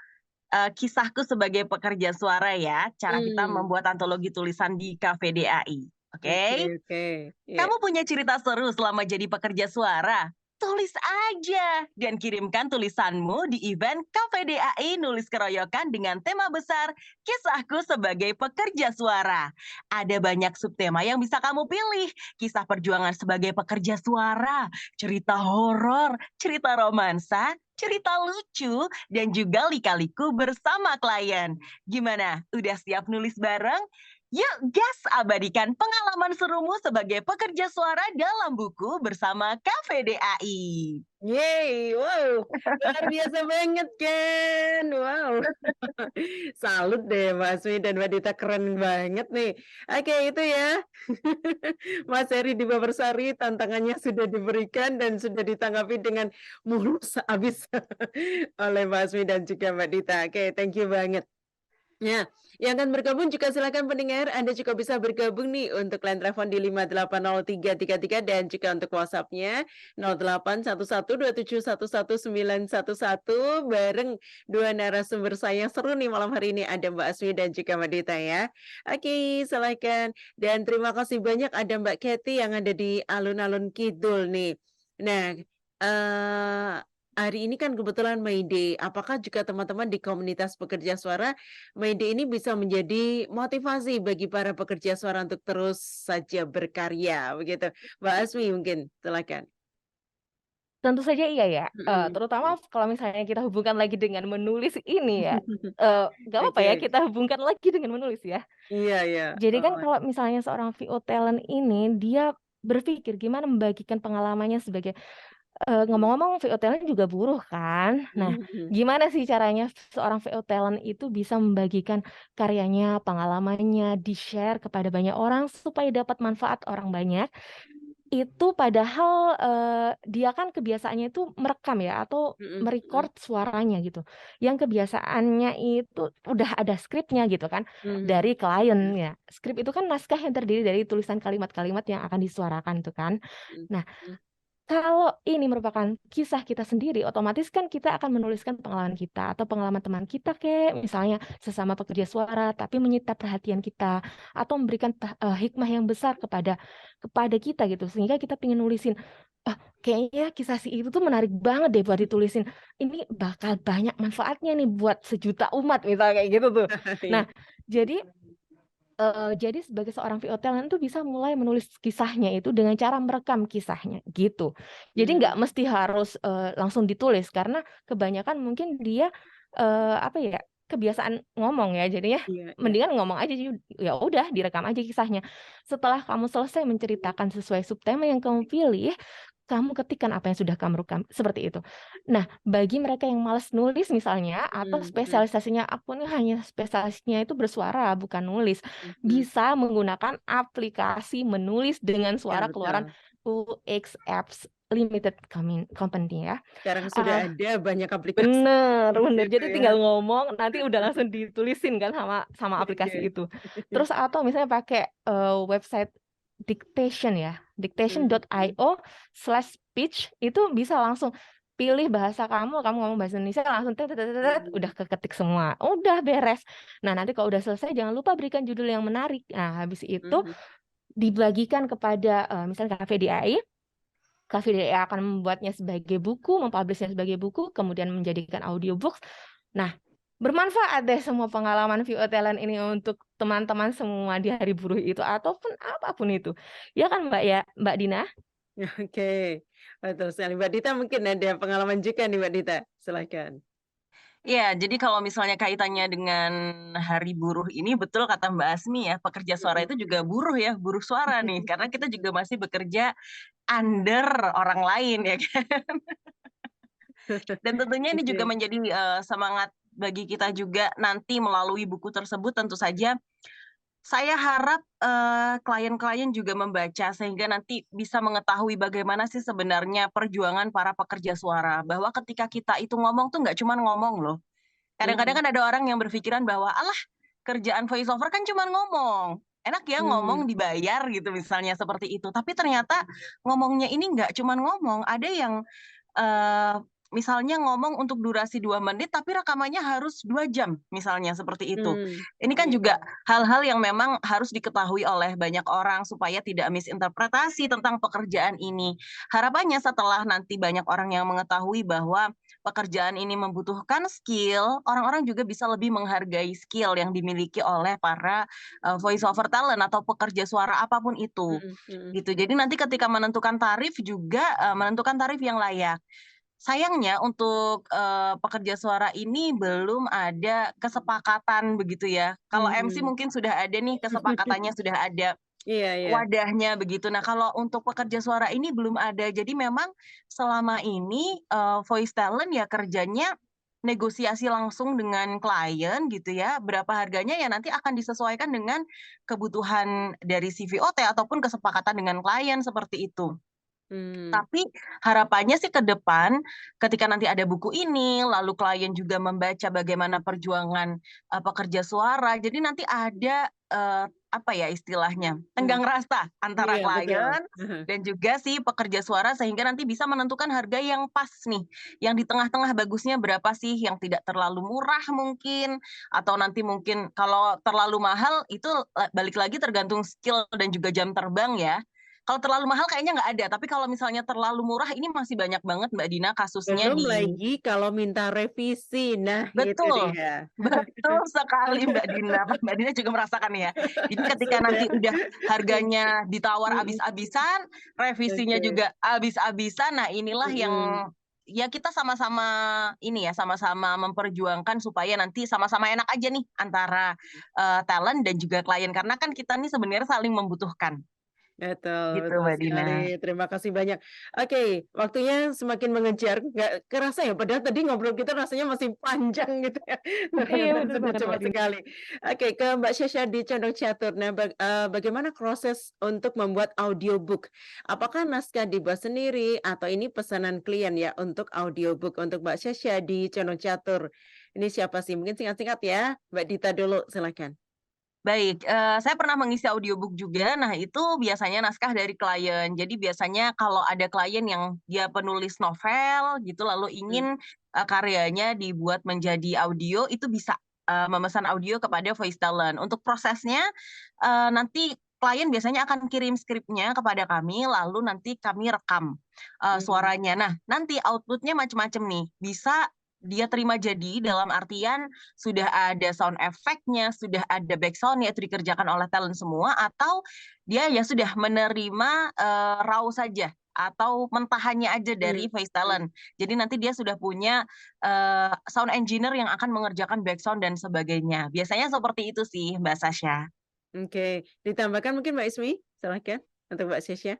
kisahku sebagai pekerja suara ya, cara kita membuat antologi tulisan di KVDAI. Oke? Oke. Kamu punya cerita seru selama jadi pekerja suara? Tulis aja dan kirimkan tulisanmu di event KVDAI Nulis Keroyokan dengan tema besar Kisahku sebagai Pekerja Suara. Ada banyak subtema yang bisa kamu pilih. Kisah perjuangan sebagai pekerja suara, cerita horor, cerita romansa, cerita lucu, dan juga lika-liku bersama klien. Gimana? Udah siap nulis bareng? Yuk gas, abadikan pengalaman serumu sebagai pekerja suara dalam buku bersama KVDAI. Yeay, wow, luar biasa banget kan, wow. Salut deh Mas Asmi dan Mbak Dita, keren banget nih. Oke, itu ya. Mas Heri di Babarsari, tantangannya sudah diberikan dan sudah ditanggapi dengan mulus habis oleh Mas Asmi dan juga Mbak Dita. Oke, thank you banget. Ya, yang akan bergabung juga silakan pendengar, Anda juga bisa bergabung nih untuk line telepon di 580333 dan juga untuk WhatsApp-nya 0811271111 bareng dua narasumber saya yang seru nih malam hari ini, ada Mbak Asmi dan juga Mbak Dita ya. Oke, silakan. Dan terima kasih banyak ada Mbak Kathy yang ada di alun-alun Kidul nih. Nah, hari ini kan kebetulan May Day. Apakah juga teman-teman di komunitas pekerja suara May Day ini bisa menjadi motivasi bagi para pekerja suara untuk terus saja berkarya begitu? Mbak Asmi mungkin, silakan. Tentu saja iya ya, Mhm. terutama kalau misalnya kita hubungkan lagi dengan menulis ini ya, nggak apa-apa ya Oke. kita hubungkan lagi dengan menulis ya. Iya iya. Jadi kan Oh, kalau misalnya seorang VO talent ini, dia berpikir gimana membagikan pengalamannya sebagai ngomong-ngomong VO talent juga buruh kan. Nah, mhm. gimana sih caranya seorang VO talent itu bisa membagikan karyanya, pengalamannya, di-share kepada banyak orang supaya dapat manfaat orang banyak. Itu padahal, dia kan kebiasaannya itu merekam ya atau Mhm mhm. merecord suaranya gitu. Yang kebiasaannya itu udah ada skripnya gitu kan Mhm. dari klien ya. Skrip itu kan naskah yang terdiri dari tulisan kalimat-kalimat yang akan disuarakan tuh kan. Mhm Nah, mhm. kalau ini merupakan kisah kita sendiri, otomatis kan kita akan menuliskan pengalaman kita atau pengalaman teman kita kayak misalnya sesama pekerja suara, tapi menyita perhatian kita atau memberikan hikmah yang besar kepada kita gitu, sehingga kita pengen nulisin, ah kayaknya kisah si itu tuh menarik banget deh buat ditulisin. Ini bakal banyak manfaatnya nih buat sejuta umat misalnya kayak gitu tuh. Iya. Nah, jadi sebagai seorang VO talent tuh bisa mulai menulis kisahnya itu dengan cara merekam kisahnya gitu. Jadi nggak Mmm, mesti harus, langsung ditulis karena kebanyakan mungkin dia, apa ya, kebiasaan ngomong ya jadinya iya iya. mendingan ngomong aja ya udah direkam aja kisahnya. Setelah kamu selesai menceritakan sesuai subtema yang kamu pilih, kamu ketikkan apa yang sudah kamu rekam, seperti itu. Nah, bagi mereka yang malas nulis misalnya atau Mhm mhm. spesialisasinya aku nih hanya spesialisasinya itu bersuara bukan nulis, Mhm. bisa menggunakan aplikasi menulis dengan Iya suara keluaran betul. UX Apps Limited Company ya. Sekarang sudah Ah, ada banyak aplikasi bener bener. gitu Jadi ya. tinggal ngomong nanti udah langsung ditulisin kan sama aplikasi Oke. itu. Terus atau misalnya pakai, website Dictation ya, Mhm. dictation.io/speech itu bisa langsung pilih bahasa kamu ngomong bahasa Indonesia langsung tet tet tet tet, tet, udah Mhm. keketik semua, udah beres. Nah, nanti kalau udah selesai jangan lupa berikan judul yang menarik. Nah, habis itu Mhm. dibagikan kepada, misalnya KVDI. KVDI akan membuatnya sebagai buku, mempublishnya sebagai buku, kemudian menjadikan audiobooks. Nah, bermanfaat deh semua pengalaman VO talent ini untuk teman-teman semua di hari buruh itu ataupun apapun itu. Ya kan Mbak ya, Mbak Dina? Oke, betul sekali. Mbak Dita mungkin ada pengalaman juga nih Mbak Dita, silakan. Iya, jadi kalau misalnya kaitannya dengan Hari Buruh ini betul kata Mbak Asmi ya, pekerja suara Mhm. itu juga buruh ya, buruh suara nih, karena kita juga masih bekerja under orang lain ya kan. Dan tentunya ini juga Oke. menjadi semangat bagi kita juga nanti melalui buku tersebut tentu saja saya harap klien-klien juga membaca sehingga nanti bisa mengetahui bagaimana sih sebenarnya perjuangan para pekerja suara. Bahwa ketika kita itu ngomong tuh nggak cuma ngomong loh. Kadang-kadang Mhm. kan ada orang yang berpikiran bahwa, "Alah, kerjaan voice over kan cuma ngomong. Enak ya ngomong Mmm. dibayar," gitu misalnya seperti itu. Tapi ternyata ngomongnya ini nggak cuma ngomong, ada yang, eee, misalnya ngomong untuk durasi 2 menit, tapi rekamannya harus 2 jam, misalnya seperti itu. Mmm. Ini kan Iya. juga hal-hal yang memang harus diketahui oleh banyak orang supaya tidak misinterpretasi tentang pekerjaan ini. Harapannya setelah nanti banyak orang yang mengetahui bahwa pekerjaan ini membutuhkan skill, orang-orang juga bisa lebih menghargai skill yang dimiliki oleh para, voice over talent atau pekerja suara apapun itu, Mhm mhm. gitu. Jadi nanti ketika menentukan tarif juga, menentukan tarif yang layak. Sayangnya untuk, pekerja suara ini belum ada kesepakatan begitu ya. Kalau MC Mhm. mungkin sudah ada nih kesepakatannya, sudah ada Iya iya. wadahnya begitu. Nah, kalau untuk pekerja suara ini belum ada. Jadi memang selama ini, voice talent ya kerjanya negosiasi langsung dengan klien gitu ya, berapa harganya ya nanti akan disesuaikan dengan kebutuhan dari si VOT ataupun kesepakatan dengan klien seperti itu. Tapi harapannya sih ke depan, ketika nanti ada buku ini, lalu klien juga membaca bagaimana perjuangan pekerja suara, jadi nanti ada apa ya istilahnya, tenggang rasa antara Iya, betul. klien dan juga si pekerja suara, sehingga nanti bisa menentukan harga yang pas nih, yang di tengah-tengah bagusnya berapa sih, yang tidak terlalu murah mungkin, atau nanti mungkin kalau terlalu mahal itu balik lagi tergantung skill dan juga jam terbang ya. Kalau terlalu mahal kayaknya nggak ada, tapi kalau misalnya terlalu murah ini masih banyak banget Mbak Dina kasusnya Belum di... lagi kalau minta revisi. Nah, itu Betul, dia. betul sekali Mbak Dina. Mbak Dina juga merasakan ya. Jadi ketika Sudah. nanti udah harganya ditawar Mm-mm. habis-habisan, revisinya Oke. juga habis-habisan. Nah, inilah yang ya kita sama-sama ini ya, sama-sama memperjuangkan supaya nanti sama-sama enak aja nih antara talent dan juga klien, karena kan kita nih sebenarnya saling membutuhkan. Betul, Gitu betul Mbak Dina. sekali. Terima kasih banyak. Oke, waktunya semakin mengejar. Nggak kerasa ya, padahal tadi ngobrol kita rasanya masih panjang gitu ya. Iya, Ternyata betul sudah banget, cepat Mbak Dina. sekali. Oke, ke Mbak Syesha di Condong Catur. Nah, bagaimana proses untuk membuat audiobook? Apakah naskah dibuat sendiri atau ini pesanan klien ya untuk audiobook? Untuk Mbak Syesha di Condong Catur. Ini siapa sih? Mungkin singkat-singkat ya. Mbak Dita dulu, silakan. Baik, saya pernah mengisi audiobook juga. Nah, itu biasanya naskah dari klien. Jadi biasanya kalau ada klien yang dia penulis novel gitu, lalu ingin karyanya dibuat menjadi audio, itu bisa memesan audio kepada Voice Talent. Untuk prosesnya, nanti klien biasanya akan kirim skripnya kepada kami, lalu nanti kami rekam suaranya. Nah, nanti outputnya macam-macam nih. Bisa dia terima jadi dalam artian sudah ada sound effect-nya, sudah ada backsound-nya, itu dikerjakan oleh talent semua, atau dia ya sudah menerima raw saja atau mentahannya aja dari Voice Talent. Jadi nanti dia sudah punya sound engineer yang akan mengerjakan backsound dan sebagainya. Biasanya seperti itu sih Mbak Sasha. Oke, ditambahkan mungkin Mbak Ismi, silakan untuk Mbak Syesha.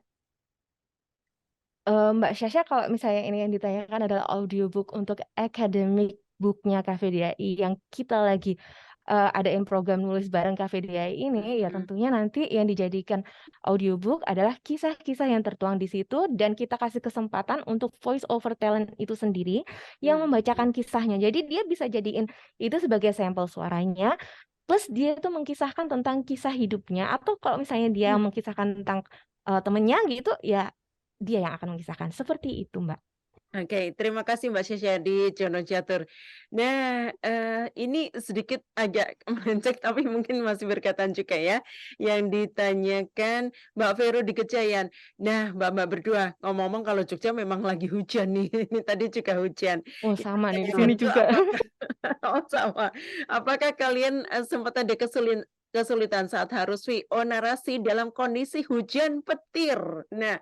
Mbak Syasha, kalau misalnya ini yang ditanyakan adalah audiobook untuk academic booknya KVDI yang kita lagi adain program nulis bareng KVDI ini, ya tentunya nanti yang dijadikan audiobook adalah kisah-kisah yang tertuang di situ, dan kita kasih kesempatan untuk voice over talent itu sendiri yang membacakan kisahnya. Jadi dia bisa jadiin itu sebagai sampel suaranya, plus dia itu mengkisahkan tentang kisah hidupnya, atau kalau misalnya dia mengkisahkan tentang temennya gitu, ya dia yang akan mengisahkan. Seperti itu, Mbak. Oke, terima kasih Mbak Syesha di Condong Catur. Nah, ini sedikit agak melenceng tapi mungkin masih berkaitan juga ya. Yang ditanyakan Mbak Vero di Kejayan. Nah, Mbak-mbak berdua, ngomong-ngomong kalau Jogja memang lagi hujan nih. Ini tadi juga hujan. Oh, Yang sama nih di ditanyakan sini itu juga. oh, sama. Apakah kalian sempat ada kesulitan saat harus VO narasi dalam kondisi hujan petir? Nah,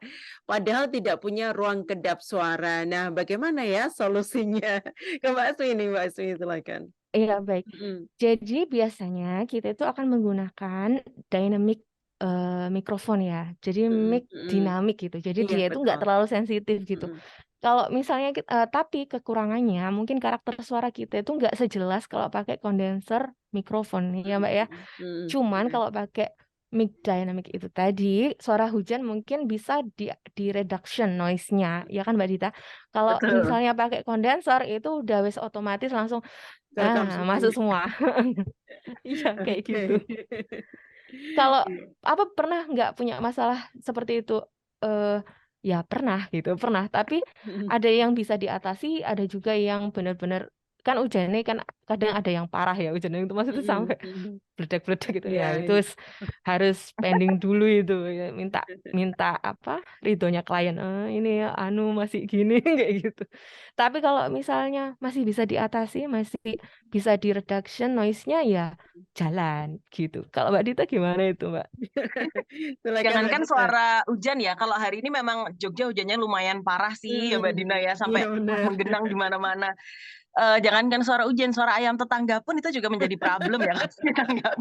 padahal tidak punya ruang kedap suara. Nah, bagaimana ya solusinya? Ke Mbak Asmi nih, Mbak Asmi silakan. Iya, baik. Jadi biasanya kita itu akan menggunakan dynamic mikrofon ya. Jadi mic dinamik gitu. Jadi Iya, dia itu nggak betul. terlalu sensitif gitu. Kalau misalnya tapi kekurangannya mungkin karakter suara kita itu nggak sejelas kalau pakai kondenser mikrofon ya Mbak ya. Cuman Iya. kalau pakai mic dynamic itu tadi, suara hujan mungkin bisa di reduction noise-nya, ya kan Mbak Dita? Kalau Betul. misalnya pakai kondenser itu udah wis otomatis langsung Terekam masuk semuanya. semua. Iya kayak Oke. gitu. Kalau apa pernah nggak punya masalah seperti itu? Ya pernah gitu, pernah. Tapi ada yang bisa diatasi, ada juga yang benar-benar kan hujannya kan kadang ada yang parah ya hujannya itu maksudnya sampai beledak-beledak gitu ya. Iya, Itu harus pending dulu itu ya, minta apa ridhonya klien. Ini ya anu masih gini kayak gitu. Tapi kalau misalnya masih bisa diatasi, masih bisa di reduction noise-nya ya jalan gitu. Kalau Mbak Dita gimana itu, Mbak? Silakan Mbak Jangankan Dita. suara hujan ya, kalau hari ini memang Jogja hujannya lumayan parah sih ya Mbak Dina ya, sampai Iya benar. menggenang di mana-mana. Jangankan suara hujan, suara ayam tetangga pun itu juga menjadi problem ya, karena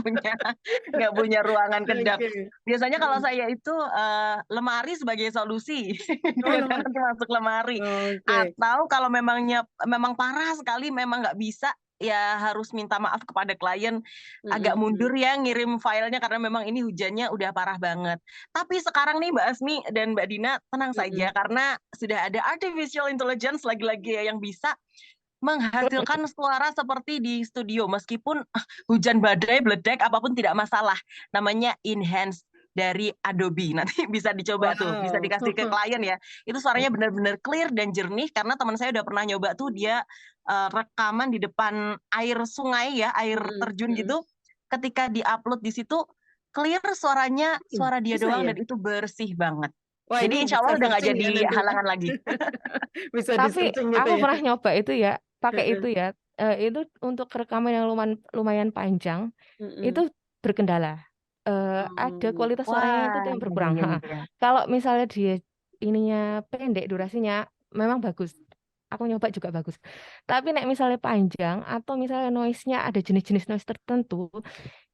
nggak punya ruangan kedap. Oke. Biasanya kalau saya itu lemari sebagai solusi, Oh, nanti masuk lemari. Oke. Atau kalau memang parah sekali, memang nggak bisa, ya harus minta maaf kepada klien, agak mundur ya ngirim filenya karena memang ini hujannya udah parah banget. Tapi sekarang nih Mbak Asmi dan Mbak Dina tenang saja karena sudah ada artificial intelligence lagi-lagi ya yang bisa menghasilkan suara seperti di studio meskipun hujan badai, bledek, apapun tidak masalah. Namanya enhance dari Adobe. Nanti bisa dicoba tuh, bisa dikasih ke klien ya. Itu suaranya benar-benar clear dan jernih karena teman saya udah pernah nyoba tuh dia rekaman di depan air sungai ya, air terjun gitu. Ketika diupload di situ clear suaranya, suara dia Bisa doang ya? dan itu bersih banget. Wah, Jadi ini insya Allah bisa udah nggak searching ya jadi nanti ya. halangan lagi. Bisa Tapi di-searching gitu aku ya. pernah nyoba itu ya, pakai itu ya. Itu untuk rekaman yang lumayan panjang, itu berkendala. Ada kualitas suaranya itu Wah, yang iya, berkurang. iya, Ha. iya. Kalau misalnya dia ininya pendek durasinya, memang bagus. Aku nyoba juga bagus. Tapi nek misalnya panjang atau misalnya noise-nya ada jenis-jenis noise tertentu,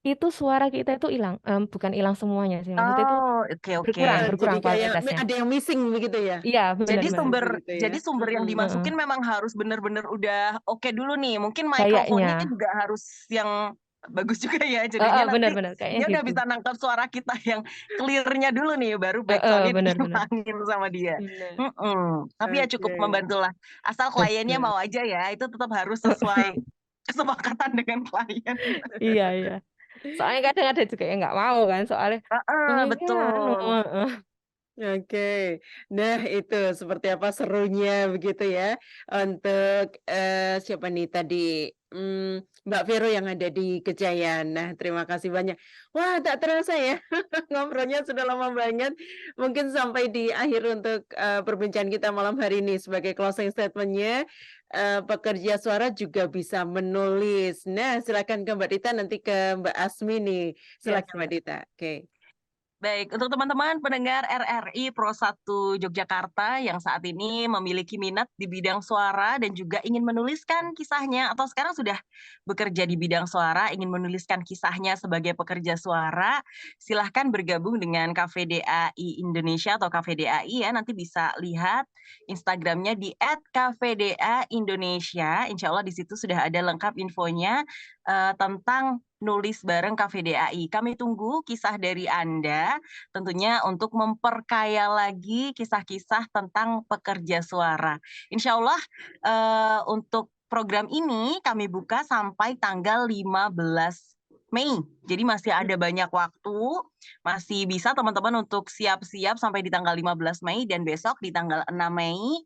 itu suara kita itu hilang. Bukan hilang semuanya sih, maksudnya itu Oh, oke, oke. Jadi berkurang kayak kualitasnya. ada yang missing begitu ya? Iya, Jadi benar-benar. Gitu ya. jadi sumber yang dimasukin memang harus bener-bener udah oke dulu nih. Mungkin mikrofonnya Kayaknya. juga harus yang bagus juga ya. Jadinya nanti Benar-benar kayaknya dia udah gitu. bisa nangkap suara kita yang clear-nya dulu nih, baru backsoundnya Benar-benar. diilangin sama dia. Benar. Tapi ya cukup Oke. membantu lah. Asal kliennya mau aja ya, itu tetap harus sesuai kesepakatan dengan klien. Iya, iya. Soalnya kadang ada juga yang nggak mau kan, soalnya Betul. Oke, nah itu seperti apa serunya begitu ya untuk siapa nih tadi Mbak Vero yang ada di Kejayan. Nah terima kasih banyak. Wah tak terasa ya ngobrolnya sudah lama banget. Mungkin sampai di akhir untuk perbincangan kita malam hari ini sebagai closing statementnya pekerja suara juga bisa menulis. Nah silakan ke Mbak Dita nanti ke Mbak Asmi nih. Silakan Mbak Dita. Oke. Baik, untuk teman-teman pendengar RRI Pro 1 Yogyakarta yang saat ini memiliki minat di bidang suara dan juga ingin menuliskan kisahnya atau sekarang sudah bekerja di bidang suara, ingin menuliskan kisahnya sebagai pekerja suara, silahkan bergabung dengan KVDAI Indonesia atau KVDAI ya, nanti bisa lihat Instagramnya di @KVDA-Indonesia. Insya Allah di situ sudah ada lengkap infonya tentang nulis bareng KVDAI. Kami tunggu kisah dari Anda, tentunya untuk memperkaya lagi kisah-kisah tentang pekerja suara. Insya Allah untuk program ini kami buka sampai tanggal 15 Mei. Jadi masih ada banyak waktu, masih bisa teman-teman untuk siap-siap sampai di tanggal 15 Mei dan besok di tanggal 6 Mei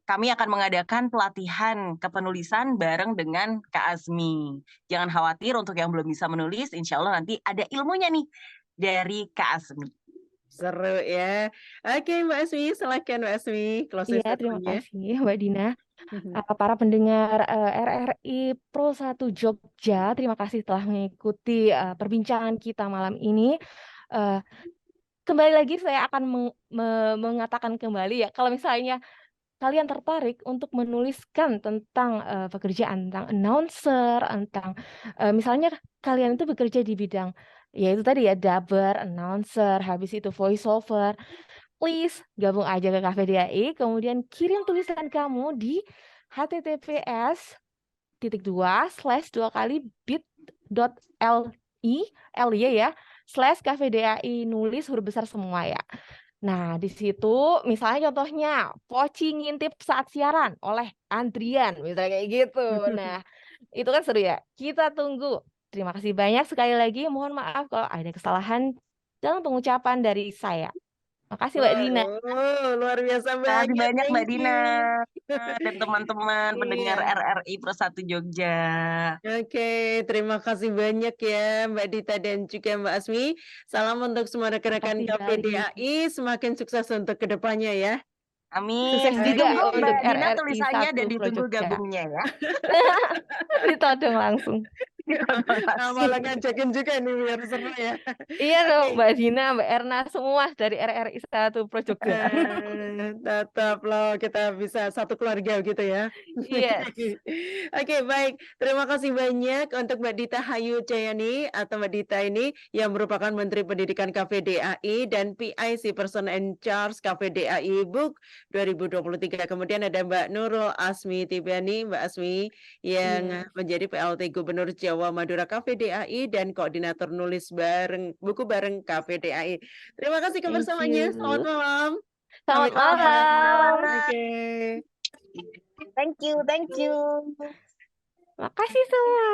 kami akan mengadakan pelatihan kepenulisan bareng dengan Kak Azmi. Jangan khawatir untuk yang belum bisa menulis, insya Allah nanti ada ilmunya nih dari Kak Azmi. Seru ya. Oke Mbak Asmi, silakan Mbak Asmi. Iya, terima kasih Mbak Dina. Para pendengar RRI Pro 1 Jogja, terima kasih telah mengikuti perbincangan kita malam ini. Kembali lagi saya akan mengatakan kembali ya, kalau misalnya kalian tertarik untuk menuliskan tentang pekerjaan, tentang announcer, tentang misalnya kalian itu bekerja di bidang, ya itu tadi ya, dubber, announcer, habis itu voiceover, please gabung aja ke KVDAI, kemudian kirim tulisan kamu di https://bit.ly /KVDAI nulis huruf besar semua ya. Nah, di situ misalnya contohnya Poci ngintip saat siaran oleh Andrian, misalnya kayak gitu. Nah, itu kan seru ya. Kita tunggu. Terima kasih banyak sekali lagi. Mohon maaf kalau ada kesalahan dalam pengucapan dari saya. Makasih Mbak Dina. Luar biasa Terima kasih banyak Mbak thank Dina you. dan teman-teman pendengar RRI Pro 1 Jogja. Oke, terima kasih banyak ya Mbak Dita dan juga Mbak Asmi. Salam untuk semua rekan-rekan KVDAI, semakin sukses untuk kedepannya ya. Amin. Sukses juga Ditunggu untuk Mbak Dina RRI tulisannya 1 dan Pro ditunggu Jogja. gabungnya ya. Ditodong langsung. Malah ngajakin juga nih biar seru ya. Iya loh, Oke. Mbak Dina, Mbak Erna, semua dari RRI 1 Pro Jogja. Tetap loh kita bisa satu keluarga gitu ya. Yes. Oke, baik. Terima kasih banyak untuk Mbak Dita Hayu Jayani atau Mbak Dita ini yang merupakan Menteri Pendidikan KPDAI dan PIC Person in Charge KPDAI Book 2023. Kemudian ada Mbak Nurul Asmi Tibiani, Mbak Asmi yang menjadi PLT Gubernur Jawa Madura KPDAI dan Koordinator Nulis buku bareng KPDAI. Terima kasih Thank kebersamaannya. you. Selamat malam. Selamat Sampai malam. jumpa. Oke. Thank you, thank you. Makasih semua.